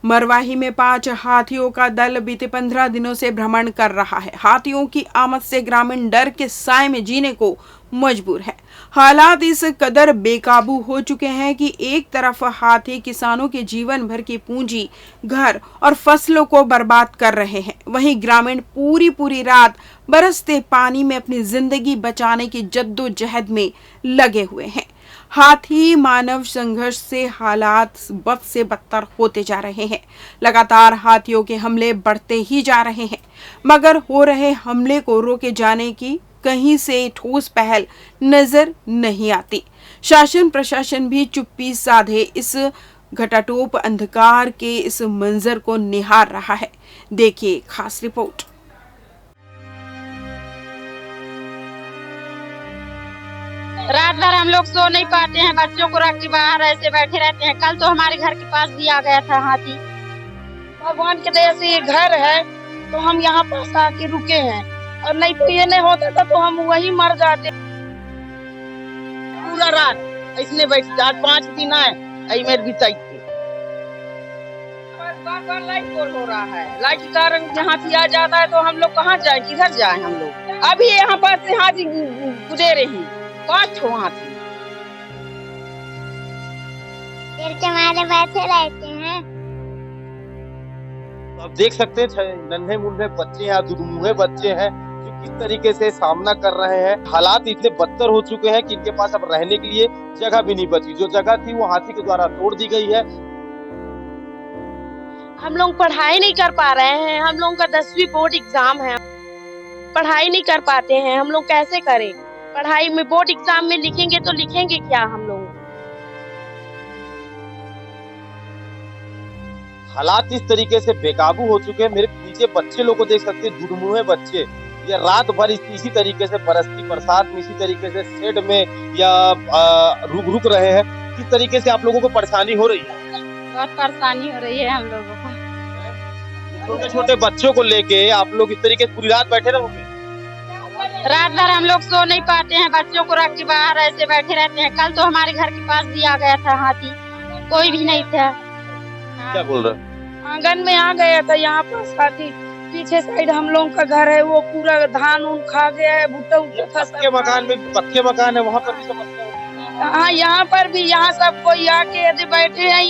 मरवाही में 5 हाथियों का दल बीते 15 दिनों से भ्रमण कर रहा है। हाथियों की आमद से ग्रामीण डर के साए में जीने को मजबूर है। हालात इस कदर बेकाबू हो चुके हैं कि एक तरफ हाथी किसानों के जीवन भर की पूंजी, घर और फसलों को बर्बाद कर रहे हैं, वहीं ग्रामीण पूरी रात बरसते पानी में अपनी जिंदगी बचाने की जद्दोजहद में लगे हुए हैं। हाथी मानव संघर्ष से हालात बद से बदतर होते जा रहे हैं। लगातार हाथियों के हमले बढ़ते ही जा रहे हैं, मगर हो रहे हमले को रोके जाने की कहीं से ठोस पहल नजर नहीं आती। शासन प्रशासन भी चुप्पी साधे इस घटाटोप अंधकार के इस मंजर को निहार रहा है। देखिए खास रिपोर्ट। रात भर हम लोग सो नहीं पाते हैं, बच्चों को रख के बाहर ऐसे बैठे रहते हैं। कल तो हमारे घर के पास भी आ गया था हाथी। भगवान के दया से ये घर है तो हम यहाँ पास आके रुके हैं, और नहीं तो ये नहीं होता था तो हम वहीं मर जाते। पूरा रात इसने बैठ, आज 5 दिन आए मेरे बिताई लाइट गोल हो रहा है। लाइट के कारण हाथी आ जाता है तो हम लोग कहाँ जाए, किधर जाए हम लोग। अभी यहाँ पास से हाथी गुजरे हैं, 5 ठो हाथी के मारे बैठे रहते हैं। आप देख सकते हैं नन्हे मुन्ने बच्चे हैं, दुधमुहे बच्चे हैं जो किस तरीके से सामना कर रहे हैं। हालात इतने बदतर हो चुके हैं कि इनके पास अब रहने के लिए जगह भी नहीं बची। जो जगह थी वो हाथी के द्वारा तोड़ दी गई है। हम लोग पढ़ाई नहीं कर पा रहे हैं। हम लोगों का 10वीं बोर्ड एग्जाम है, पढ़ाई नहीं कर पाते हैं। हम लोग कैसे करें पढ़ाई में? बोर्ड एग्जाम में लिखेंगे तो लिखेंगे क्या हम लोग? हालात इस तरीके से बेकाबू हो चुके हैं। मेरे पीछे बच्चे लोग को देख सकते हैं, दुधमुहे बच्चे। ये रात भर इसी तरीके से बरसती बरसात में, इसी तरीके से शेड में या रुक रहे हैं। किस तरीके से आप लोगों को परेशानी हो रही है? बहुत परेशानी हो रही है हम लोगों को। छोटे छोटे बच्चों को लेके आप लोग इस तरीके से पूरी रात बैठे रहोगे? रात भर हम लोग सो नहीं पाते हैं, बच्चों को रख के बाहर ऐसे बैठे रहते हैं। कल तो हमारे घर के पास भी आ गया था हाथी, कोई भी नहीं था। क्या बोल रहे? आंगन में आ गया था यहाँ पास हाथी। पीछे साइड हम लोग का घर है, वो पूरा धान उन खा गया है। भुट्टा पक्के मकान में, पक्के मकान है, वहाँ पर भी समस्या। हाँ, यहाँ पर भी, यहाँ सब कोई आके यदि बैठे हैं।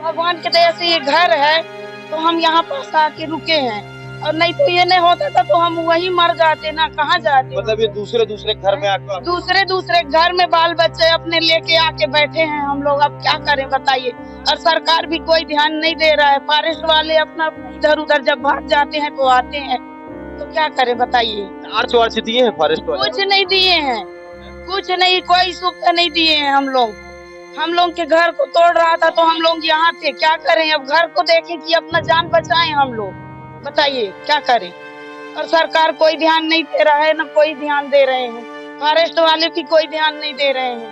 भगवान के दया से ये घर है तो हम यहाँ पास आके रुके हैं, और नहीं तो ये नहीं होता था तो हम वहीं मर जाते ना, कहाँ जाते। मतलब ये दूसरे घर में आकर दूसरे घर में बाल बच्चे अपने लेके आके बैठे हैं हम लोग। अब क्या करें बताइए? और सरकार भी कोई ध्यान नहीं दे रहा है। फॉरेस्ट वाले अपना इधर उधर जब भाग जाते हैं तो आते हैं, तो क्या करें बताइए? आर्च दिए हैं फॉरेस्ट वाले? कुछ नहीं दिए हैं, कुछ नहीं, कोई सुविधा नहीं दिए हैं। हम लोग के घर को तोड़ रहा था तो हम लोग यहाँ थे। क्या करें अब? घर को देखें कि अपना जान बचाएं हम लोग, बताइए क्या करें? और सरकार कोई ध्यान नहीं दे रहा है, ना कोई ध्यान दे रहे हैं। फॉरेस्ट वाले भी कोई ध्यान नहीं दे रहे हैं।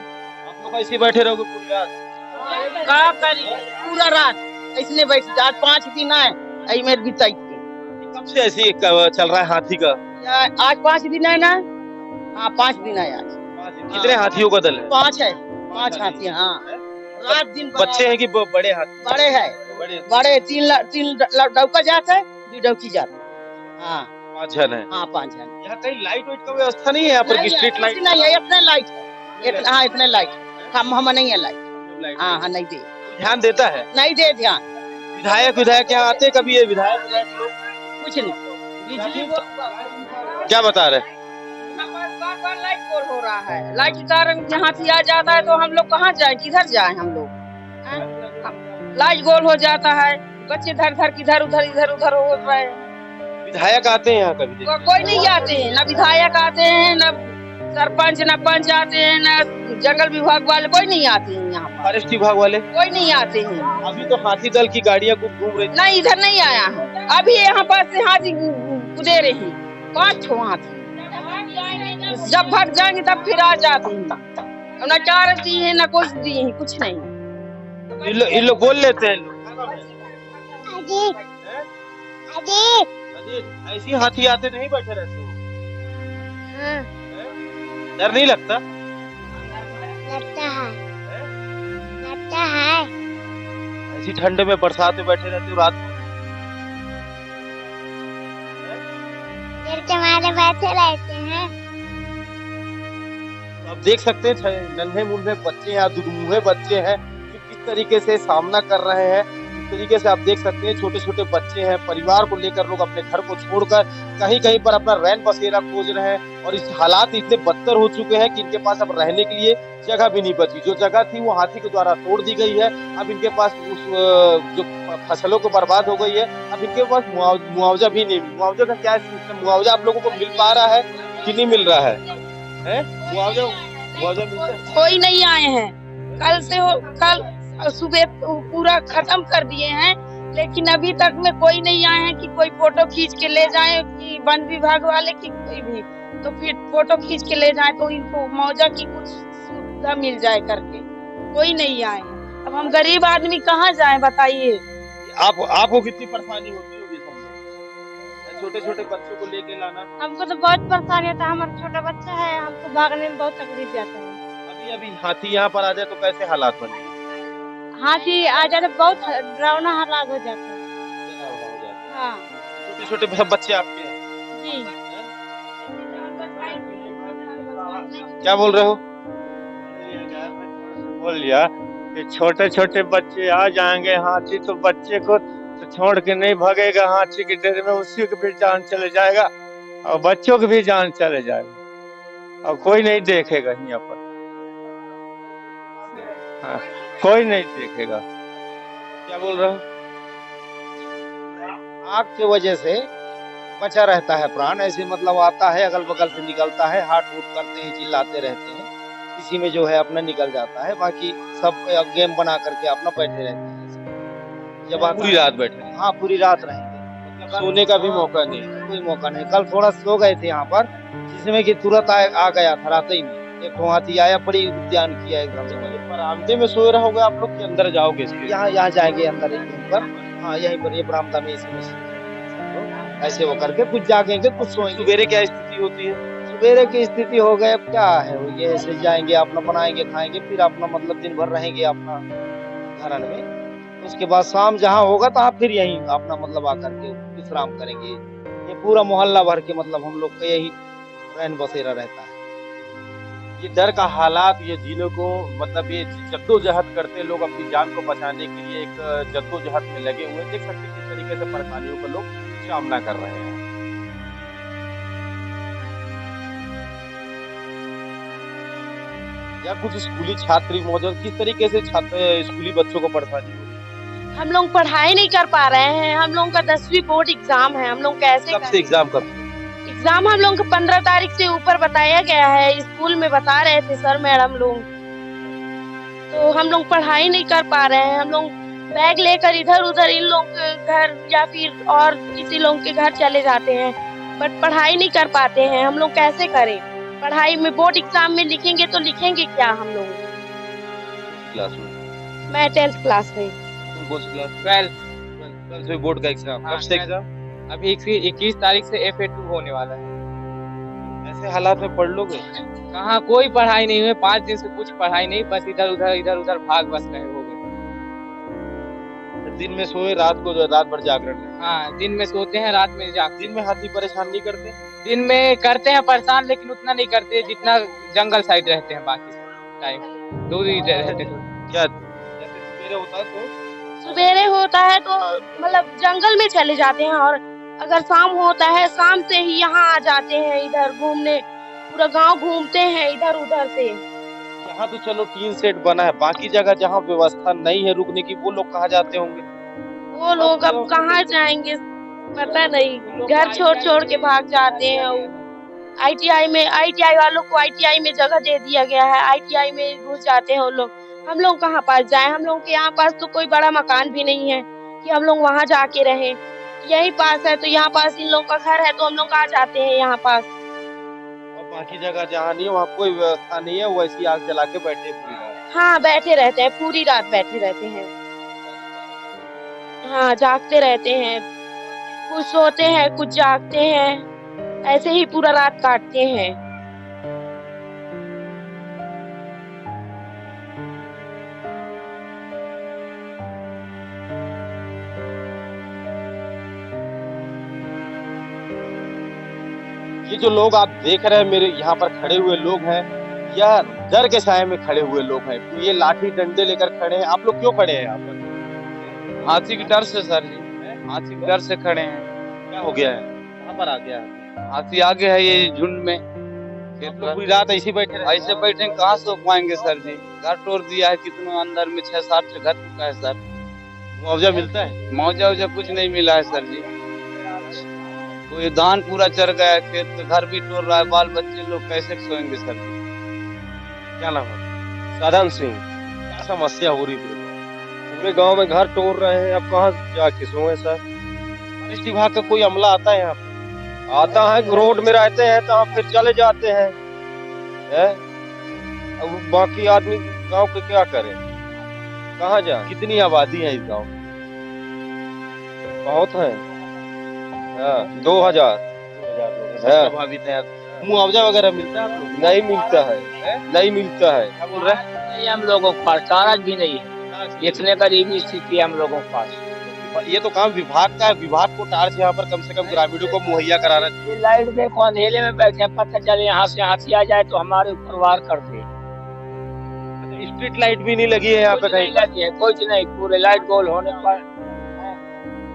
आप लोग ऐसे बैठे रहोगे पूरी रात? क्या करें? पूरा रात इसने बैठ, आज 5 दिन आए मेरे बिताई। कब से ऐसे चल रहा है हाथी का? आज 5 दिन है ना। हाँ, 5 दिन है आज। कितने हाथियों का दल है? 5 है, 5 हाथी। हाँ, रात दिन बच्चे हैं कि बड़े हाथी? बड़े है, बड़े 3 डौका जाता है, 2 डौकी जाता है। हाँ, 5 जन है। हाँ, 5 जन। यहाँ कहीं लाइट वाइट का व्यवस्था नहीं है? यहाँ पर स्ट्रीट लाइट नहीं है, इतने लाइट है। हाँ, इतने लाइट हम नहीं है लाइट। हाँ, नहीं दे, ध्यान देता है? नहीं दे ध्यान। विधायक यहाँ आते कभी? ये विधायक लोग कुछ नहीं। बिजली क्या बता रहे? लाइट गोल हो रहा है। लाइट के कारण हाथी आ जाता है तो हम लोग कहाँ जाए, किधर जाए हम लोग। लाइट गोल हो जाता है, बच्चे धर इधर उधर हो रहे हैं। विधायक आते हैं यहाँ कभी? कोई नहीं आते हैं, ना विधायक आते हैं, ना सरपंच, ना पंच आते हैं, ना जंगल विभाग वाले, कोई नहीं आते हैं यहाँ। फॉरेस्ट विभाग वाले कोई नहीं आते हैं। अभी तो हाथी दल की गाड़ियाँ कुछ घूम रही? नहीं, इधर नहीं आया है। अभी यहाँ पास से हाथी गुजरे हैं, 5 ठो हाथी। जब भाग जाएंगे तब फिर आ जाते हैं। ना चार दिए हैं, ना कुछ दिए हैं, कुछ नहीं। इन लोग बोल लेते हैं। ऐसी हाथी आते नहीं बैठे रहते हो? डर नहीं लगता? लगता है। इसी ठंड में बरसात में बैठे रहते हो रात को। पेड़ के मारे बैठे रहते हैं। आप देख सकते हैं नन्हे मुन्ने बच्चे या दुधमुहे बच्चे हैं कि किस तरीके से सामना कर रहे हैं। इस तरीके से आप देख सकते हैं छोटे छोटे बच्चे हैं, परिवार को लेकर लोग अपने घर को छोड़कर कहीं कहीं पर अपना रैन बसेरा खोज रहे हैं और इस हालात इतने बदतर हो चुके हैं कि इनके पास अब रहने के लिए जगह भी नहीं बची। जो जगह थी वो हाथी के द्वारा तोड़ दी गई है। अब इनके पास उस जो फसलों को बर्बाद हो गई है, अब इनके पास मुआवजा भी नहीं। मुआवजे का क्या सिस्टम, मुआवजा आप लोगों को मिल पा रहा है कि नहीं मिल रहा है? मुआवजा मुआवजा मिलता है? कोई नहीं आए हैं। कल सुबह पूरा खत्म कर दिए हैं, लेकिन अभी तक में कोई नहीं आए हैं कि कोई फोटो खींच के ले जाए, कि वन विभाग वाले की कोई भी तो फिर फोटो खींच के ले जाए तो इनको मुआवजा की कुछ सुविधा मिल जाए करके। कोई नहीं आए हैं। अब हम गरीब आदमी कहाँ जाएं बताइए। आपको कितनी परेशानी होती होगी सबसे? छोटे छोटे बच्चों को लेके लाना। हमको तो बहुत परेशानी होता है। हमारा छोटा बच्चा है, हमको भागने में बहुत तकलीफ जाता है। अभी हाथी यहाँ पर आ जाए तो कैसे हालात बने? हाथी आ जाए तो बहुत डरावना हालात हो जाता है। हाँ छोटे छोटे बच्चे आपके हैं? जी। क्या बोल रहे हो? बोल लिया कि छोटे छोटे बच्चे आ जाएंगे हाथी तो बच्चे को तो छोड़ के नहीं भागेगा हाथी के डर में, उसी की भी जान चले जाएगा और बच्चों की भी जान चले जाएगा और कोई नहीं देखेगा यहाँ पर। हाँ, कोई नहीं देखेगा। क्या बोल रहे हो? आग की वजह से बचा रहता है प्राण। ऐसे मतलब आता है अगल बगल से निकलता है, हाथ फूट करते हैं, चिल्लाते रहते हैं, इसी में जो है अपना निकल जाता है। बाकी सब गेम बना करके अपना बैठे रहते हैं। जब पूरी रात बैठे? हाँ पूरी रात रहेंगे, मतलब सोने का भी मौका नहीं, कोई मौका नहीं। कल थोड़ा सो गए थे यहाँ पर, जिसमें कि तुरंत आ गया था रात ही में एक हाथी आया, बड़ी उद्यान किया एकदम से। बरामदे में सो रहे होगे आप लोग के अंदर जाओगे? यहाँ जाएंगे अंदर यहीं पर। हाँ यहीं पर ये बरामदा में इसमें ऐसे वो करके कुछ जागेंगे कुछ सोएंगे। सवेरे क्या स्थिति होती है? सवेरे की स्थिति हो गए अब क्या है, ये ऐसे जाएंगे अपना बनाएंगे खाएंगे, फिर अपना मतलब दिन भर रहेंगे अपना घरन में। उसके बाद शाम जहाँ होगा तो फिर यहीं अपना मतलब आकर के विश्राम करेंगे। ये पूरा मोहल्ला भर के मतलब हम लोग का यही रैन बसेरा रहता है। ये डर का हालात, ये जिलों को मतलब ये जद्दोजहद करते लोग अपनी जान को बचाने के लिए एक जद्दोजहद में लगे हुए। देख सकते हैं किस तरीके से परेशानियों का लोग सामना कर रहे हैं। या कुछ स्कूली छात्र मौजूद, किस तरीके से स्कूली बच्चों को परेशानी हो रही है? हम लोग पढ़ाई नहीं कर पा रहे हैं। हम लोग का 10वीं बोर्ड एग्जाम है। हम लोग कैसे कब से एग्जाम कब? एग्जाम हम लोग को 15 तारीख से ऊपर बताया गया है। स्कूल में बता रहे थे सर मैडम लोग, तो हम लोग पढ़ाई नहीं कर पा रहे हैं। हम लोग बैग लेकर इधर उधर इन लोग के घर या फिर और किसी लोग के घर चले जाते हैं, बट पढ़ाई नहीं कर पाते हैं। हम लोग कैसे करें? पढ़ाई में बोर्ड एग्जाम में लिखेंगे तो लिखेंगे क्या हम लोग? क्लास में? मैं 10th क्लास में। कौन सी क्लास? 12th में बोर्ड का एग्जाम। कब से एग्जाम? अभी 21 तारीख से FA2 होने वाला है। ऐसे हालात में पढ़ लोगे? कहाँ कोई पढ़ाई नहीं हुई, 5 दिन से कुछ पढ़ाई नहीं, बस इधर उधर भाग बस रहे हो गए। दिन में सोए, रात भर जागरण है। हाँ दिन में सोते हैं, रात में जागते। दिन में हाथी परेशान नहीं करते? दिन में करते हैं परेशान, लेकिन उतना नहीं करते जितना जंगल साइड रहते हैं। बाकी टाइम दूर ही रहते हैं। क्या जैसे सवेरे होता है तो सवेरे होता है तो मतलब जंगल में चले जाते हैं, और अगर शाम होता है शाम से ही यहाँ आ जाते हैं इधर घूमने। पूरा गांव घूमते हैं इधर उधर से। यहाँ तो चलो टीन सेट बना है, बाकी जगह जहाँ व्यवस्था नहीं है रुकने की, वो लोग कहाँ जाते होंगे? वो लोग अब कहाँ जाएंगे पता नहीं, घर छोड़ के भाग जाते हैं। ITI वालों को ITI में जगह दे दिया गया है, ITI में घुस जाते हैं वो लोग। हम लोग कहाँ पास जाएं? हम लोग के यहाँ पास तो कोई बड़ा मकान भी नहीं है कि हम लोग वहाँ जाके रहें। यही पास है तो यहाँ पास इन लोग का घर है तो हम लोग आ जाते हैं यहाँ पास। और बाकी जगह जहाँ नहीं है वहाँ कोई व्यवस्था नहीं है, वैसी आग जला के बैठे पूरी रात? हाँ बैठे रहते हैं, पूरी रात बैठे रहते हैं। हाँ जागते रहते हैं, कुछ सोते हैं कुछ जागते हैं, ऐसे ही पूरा रात काटते हैं। ये जो लोग आप देख रहे हैं मेरे यहाँ पर खड़े हुए लोग हैं, यह डर के साए में खड़े हुए लोग हैं। ये लाठी डंडे लेकर खड़े हैं। आप लोग क्यों खड़े हैं यहाँ पर? हाथी के डर से सर जी, हाथी के डर से खड़े हैं। क्या हो गया है? कहाँ पर आ गया है? हाथी आगे है ये झुंड में। आप लोग पूरी रात ऐसे ही बैठे रहे? ऐसे बैठे कहाँ सो पाएंगे सर जी? घर तोड़ दिया है, कितना अंदर में 6-7 घर टूटा है सर। मुआवजा मिलता है? मुआवजा कुछ नहीं मिला है सर जी। कोई धान पूरा चढ़ गया है, खेत में घर भी तोड़ रहा है, बाल बच्चे लोग कैसे सोएंगे सर जी? क्या नाम है? साधन सिंह। क्या समस्या हो रही है? पूरे गांव में घर तोड़ रहे हैं, अब कहाँ जाके सोए सर? पुलिस विभाग का कोई अमला आता है यहाँ पे? आता है, रोड में रहते हैं तो फिर चले जाते हैं, अब बाकी आदमी गांव के क्या करें? कहाँ जाए? कितनी आबादी है इस गांव में? बहुत है। 2000 प्रभावित है। मुआवजा वगैरह मिलता है? नहीं मिलता है, नहीं मिलता है। क्या बोल रहे हैं? नहीं, हम लोगों के पास कागज भी नहीं है। इतने गरीबी स्थिति है हम लोगों के पास। ये तो काम विभाग का है। विभाग को टार्च यहाँ पर कम से कम ग्रामीणों को मुहैया कराना चाहिए। ये लाइट देखो, अंधेरे में बैठे हैं, पता चले यहाँ से हाथी आ जाए तो हमारे ऊपर वार कर दे। स्ट्रीट लाइट भी नहीं लगी है यहाँ पे कुछ नहीं कहीं? लगी है, कुछ नहीं। पूरे लाइट गोल होने पर,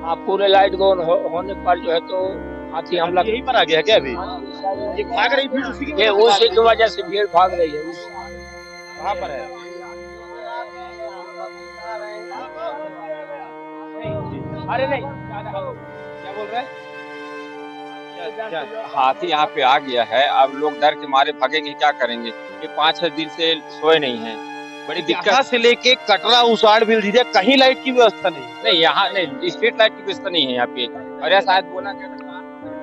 हाँ, पूरे लाइट गोल होने पर जो है तो हाथी हमला। यहीं पर आ गया क्या अभी? ये भाग रही भीड़ उसी की उसी की वजह से भीड़ भाग रही है। कहाँ पर है? अरे नहीं, क्या बोल रहे हैं? हाथी यहाँ पे आ गया है। अब लोग डर के मारे भागेंगे, क्या करेंगे? ये 5-6 दिन से सोए नहीं हैं। बड़ी यहाँ दिक्कत से लेके कटरा उसाड़ बिल दीजिए, कहीं लाइट की व्यवस्था नहीं। नहीं, यहाँ नहीं, स्ट्रीट लाइट की व्यवस्था नहीं है यहाँ पे। और यह शायद बोला गया था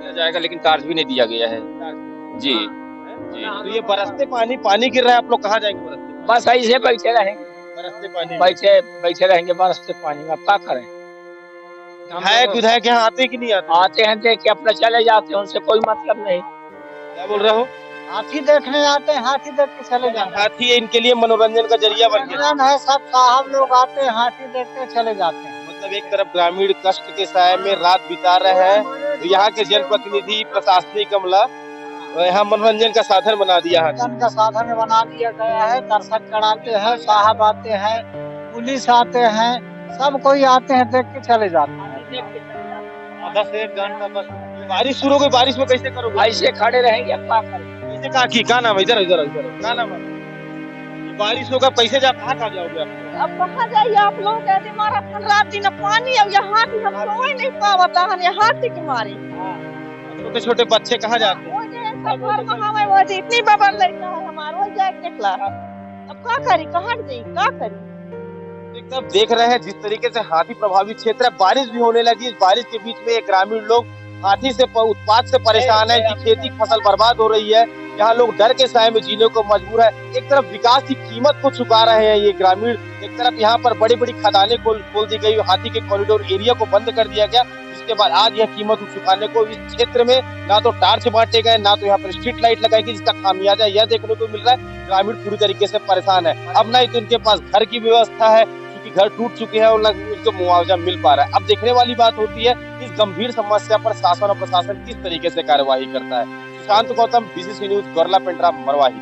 दिया जाएगा, लेकिन चार्ज भी नहीं दिया गया है जी। जी, तो ये बरसते पानी गिर रहा है, आप लोग कहाँ जाएंगे बरसते? बस ऐसे बैठे रहेंगे, बरसते पानी बैठे रहेंगे बरसते पानी में। अब क्या करें? विधायक यहाँ आते कि नहीं आते? आते हैं, देख के अपना चले जाते हैं, उनसे कोई मतलब नहीं। क्या बोल रहे हो? हाथी देखने आते हैं, हाथी देख के चले जाते हैं। हाथी इनके लिए मनोरंजन का जरिया बन गया है। सब साहब लोग आते हैं, हाथी देख के चले जाते हैं। मतलब एक तरफ ग्रामीण कष्ट के साए में रात बिता रहे हैं, तो यहाँ के जनप्रतिनिधि प्रशासनिक अमला यहाँ मनोरंजन का साधन बना दिया है। मनोरंजन का साधन बना दिया गया है। दर्शक कराते हैं, साहब आते हैं, पुलिस आते हैं, सब कोई आते हैं, देख के चले जाते हैं। आधा से 1 घंटा बस। बारिश शुरू हो गई, बारिश में कैसे करोगे? ऐसे खड़े रहेंगे, अब क्या करें? कैसे कहा कि क्या नाम है? इधर इधर इधर क्या नाम है? बारिश होगा, पैसे जा कहाँ जाओगे आप? अब कहाँ जाइए आप लोग? कहते हमारा 15 दिन पानी अब यहाँ भी हम सोए नहीं पावता है, यहाँ के मारे। छोटे छोटे बच्चे कहाँ जाते हैं? सब घर में हमें वो इतनी बबल लेता है हमारा, वो जाके निकला। अब क्या करी, कहाँ जाइए, क्या करी? एकदम देख रहे हैं जिस तरीके से हाथी प्रभावित क्षेत्र है। बारिश भी होने लगी। इस बारिश के बीच में ये ग्रामीण लोग हाथी से उत्पात से परेशान है। इनकी खेती फसल बर्बाद हो रही है। यहाँ लोग डर के साए में जीने को मजबूर है। एक तरफ विकास की कीमत को चुका रहे हैं ये ग्रामीण, एक तरफ यहाँ पर बड़ी बड़ी खदानें खोल दी गई, हाथी के कॉरिडोर एरिया को बंद कर दिया गया, जिसके बाद आज यह कीमत चुकाने को इस क्षेत्र में ना तो टार्च बांटे गए, ना तो यहाँ पर स्ट्रीट लाइट लगाई गई, जिसका खामियाजा यह देखने को मिल रहा है। ग्रामीण पूरी तरीके से परेशान है। अब ना ही तो इनके पास घर की व्यवस्था है, क्योंकि घर टूट चुके हैं, और ना उनको मुआवजा मिल पा रहा है। अब देखने वाली बात होती है इस गंभीर समस्या पर शासन और प्रशासन किस तरीके से कार्यवाही करता है। Sushant Gautam, BCC news, Gaurela Pendra, Marwahi.